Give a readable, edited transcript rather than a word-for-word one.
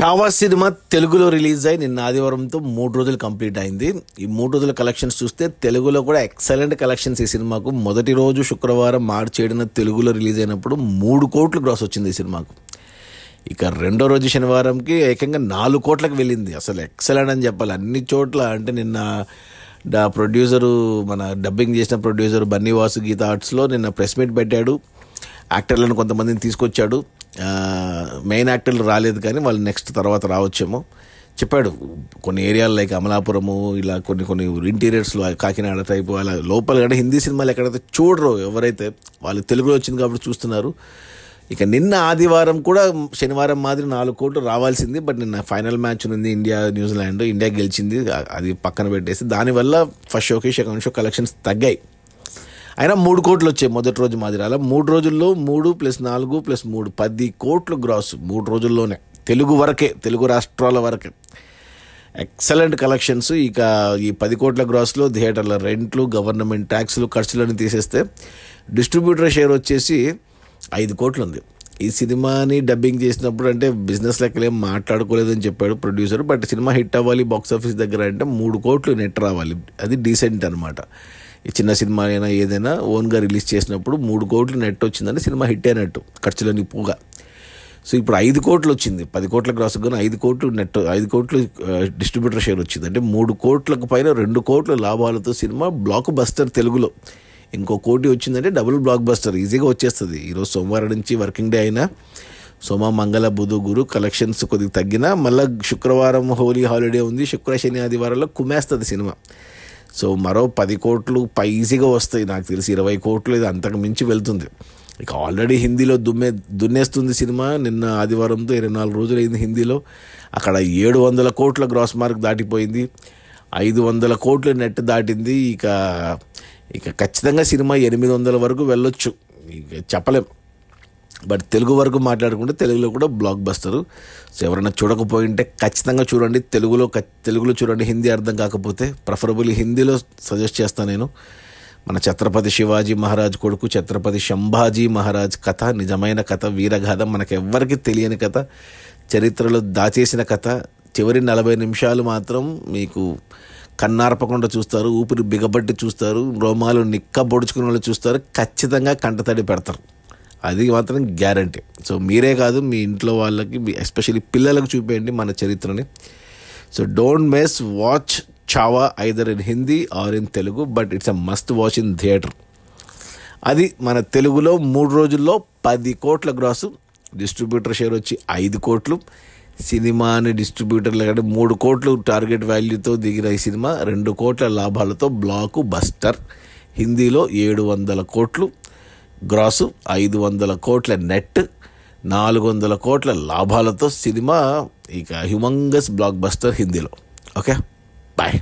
Chhaava cinema తెలుగులో release అయి నిన్న ఆదివారంతో 3 రోజులు కంప్లీట్ అయింది. ఈ 3 రోజుల కలెక్షన్స్ చూస్తే తెలుగులో కూడా ఎక్సలెంట్ కలెక్షన్స్. ఈ సినిమాకు మొదటి రోజు శుక్రవారం మార్చి 7న తెలుగులో రిలీజ్ అయినప్పుడు 3 కోట్లు గ్రాస్ వచ్చింది ఈ సినిమాకు. ఇక రెండో రోజు శనివారంకి ఏకంగా 4 కోట్లకు వెళ్ళింది. అసలు ఎక్సలెంట్ అని చెప్పాలి అన్ని చోట్ల. అంటే నిన్న ప్రొడ్యూసరు, మన డబ్బింగ్ చేసిన ప్రొడ్యూసర్ బన్నీవాసు గీతా ఆర్ట్స్లో నిన్న ప్రెస్ మీట్ పెట్టాడు. యాక్టర్లను కొంతమందిని తీసుకొచ్చాడు. మెయిన్ యాక్టర్లు రాలేదు కానీ వాళ్ళు నెక్స్ట్ తర్వాత రావచ్చేమో చెప్పాడు. కొన్ని ఏరియాలు లైక్ అమలాపురము, ఇలా కొన్ని ఇంటీరియర్స్లో కాకినాడ టైపు అలా లోపల. కానీ హిందీ సినిమాలు ఎక్కడైతే చూడరు ఎవరైతే, వాళ్ళు తెలుగులో వచ్చింది కాబట్టి చూస్తున్నారు. ఇక నిన్న ఆదివారం కూడా శనివారం మాదిరి 4 కోట్లు రావాల్సింది. బట్ నిన్న ఫైనల్ మ్యాచ్ ఉంది ఇండియా న్యూజిలాండ్. ఇండియా గెలిచింది, అది పక్కన పెట్టేసి దానివల్ల ఫస్ట్ షోకి సెకండ్ షో కలెక్షన్స్ తగ్గాయి. అయినా 3 కోట్లు వచ్చాయి మొదటి రోజు మాదిరి. అలా 3 రోజుల్లో 3 + 4 + 3 10 కోట్లు గ్రాస్ 3 రోజుల్లోనే. తెలుగు వరకే, తెలుగు రాష్ట్రాల వరకే ఎక్సలెంట్ కలెక్షన్స్. ఇక ఈ 10 కోట్ల గ్రాస్లో థియేటర్ల రెంట్లు, గవర్నమెంట్ ట్యాక్స్లు, ఖర్చులను తీసేస్తే డిస్ట్రిబ్యూటర్ షేర్ వచ్చేసి 5 కోట్లు ఉంది. ఈ సినిమాని డబ్బింగ్ చేసినప్పుడు అంటే బిజినెస్ లెక్కలేం మాట్లాడుకోలేదని చెప్పాడు ప్రొడ్యూసర్. బట్ సినిమా హిట్ అవ్వాలి బాక్స్ ఆఫీస్ దగ్గర అంటే 3 కోట్లు నెట్ రావాలి. అది డీసెంట్ అనమాట. ఈ చిన్న సినిమా అయినా ఏదైనా ఓన్గా రిలీజ్ చేసినప్పుడు 3 కోట్లు నెట్ వచ్చిందంటే సినిమా హిట్ అయినట్టు, ఖర్చులని పోగా. సో ఇప్పుడు 5 కోట్లు వచ్చింది. 10 కోట్ల గ్రాస్ కానీ 5 కోట్లు నెట్, 5 కోట్లు డిస్ట్రిబ్యూటర్ షేర్ వచ్చింది. అంటే 3 కోట్లకు పైన 2 కోట్ల లాభాలతో సినిమా బ్లాక్ బస్టర్. తెలుగులో ఇంకో కోటి వచ్చిందంటే డబుల్ బ్లాక్ బస్టర్ ఈజీగా వచ్చేస్తుంది. ఈరోజు సోమవారం నుంచి వర్కింగ్ డే అయినా సోమ, మంగళ, బుధ, గురు కలెక్షన్స్ కొద్దిగా తగ్గినా మళ్ళీ శుక్రవారం హోలీ హాలిడే ఉంది. శుక్ర, శని, ఆదివారాల్లో కుమ్మేస్తుంది సినిమా. సో మరో 10 కోట్లు ఈజీగా వస్తాయి. నాకు తెలిసి 20 కోట్లు ఇది అంతకు మించి వెళ్తుంది. ఇక ఆల్రెడీ హిందీలో దున్నేస్తుంది సినిమా. నిన్న ఆదివారంతో 24 రోజులు అయింది హిందీలో. అక్కడ 700 కోట్ల గ్రాస్ మార్క్ దాటిపోయింది. 500 కోట్లు నెట్ దాటింది. ఇక ఖచ్చితంగా సినిమా 800 వరకు వెళ్ళొచ్చు, ఇక చెప్పలేం. బట్ తెలుగు వరకు మాట్లాడుకుంటే తెలుగులో కూడా బ్లాక్ బస్టరు. సో ఎవరైనా చూడకపోయింటే ఖచ్చితంగా చూడండి. తెలుగులో చూడండి. హిందీ అర్థం కాకపోతే ప్రిఫరబుల్లీ హిందీలో సజెస్ట్ చేస్తాను నేను. మన ఛత్రపతి శివాజీ మహారాజ్ కొడుకు ఛత్రపతి సంభాజీ మహారాజ్ కథ, నిజమైన కథ, వీరగాథ, మనకెవ్వరికి తెలియని కథ, చరిత్రలో దాచేసిన కథ. చివరి 40 నిమిషాలు మాత్రం మీకు కన్నార్పకుండా చూస్తారు, ఊపిరి బిగబట్టి చూస్తారు, రోమాలు నిక్కబొడుచుకునే వాళ్ళు చూస్తారు, ఖచ్చితంగా కంటతడి పెడతారు. అది మాత్రం గ్యారంటీ. సో మీరే కాదు, మీ ఇంట్లో వాళ్ళకి, ఎస్పెషల్లీ పిల్లలకు చూపేయండి మన చరిత్రని. So don't miss watch Chhaava either in Hindi or in Telugu, but it's a must watch in theatre. అది మన తెలుగులో 3 రోజుల్లో 10 కోట్ల గ్రాసు, డిస్ట్రిబ్యూటర్ షేర్ వచ్చి 5 కోట్లు. సినిమాని డిస్ట్రిబ్యూటర్లు కంటే 3 కోట్లు టార్గెట్ వాల్యూతో దిగిన ఈ సినిమా 2 కోట్ల లాభాలతో బ్లాక్ బస్టర్. హిందీలో 700 కోట్లు గ్రాసు, 500 కోట్ల నెట్, 400 కోట్ల లాభాలతో సినిమా ఇక హ్యూమంగస్ బ్లాక్ బస్టర్ హిందీలో. Okay, bye.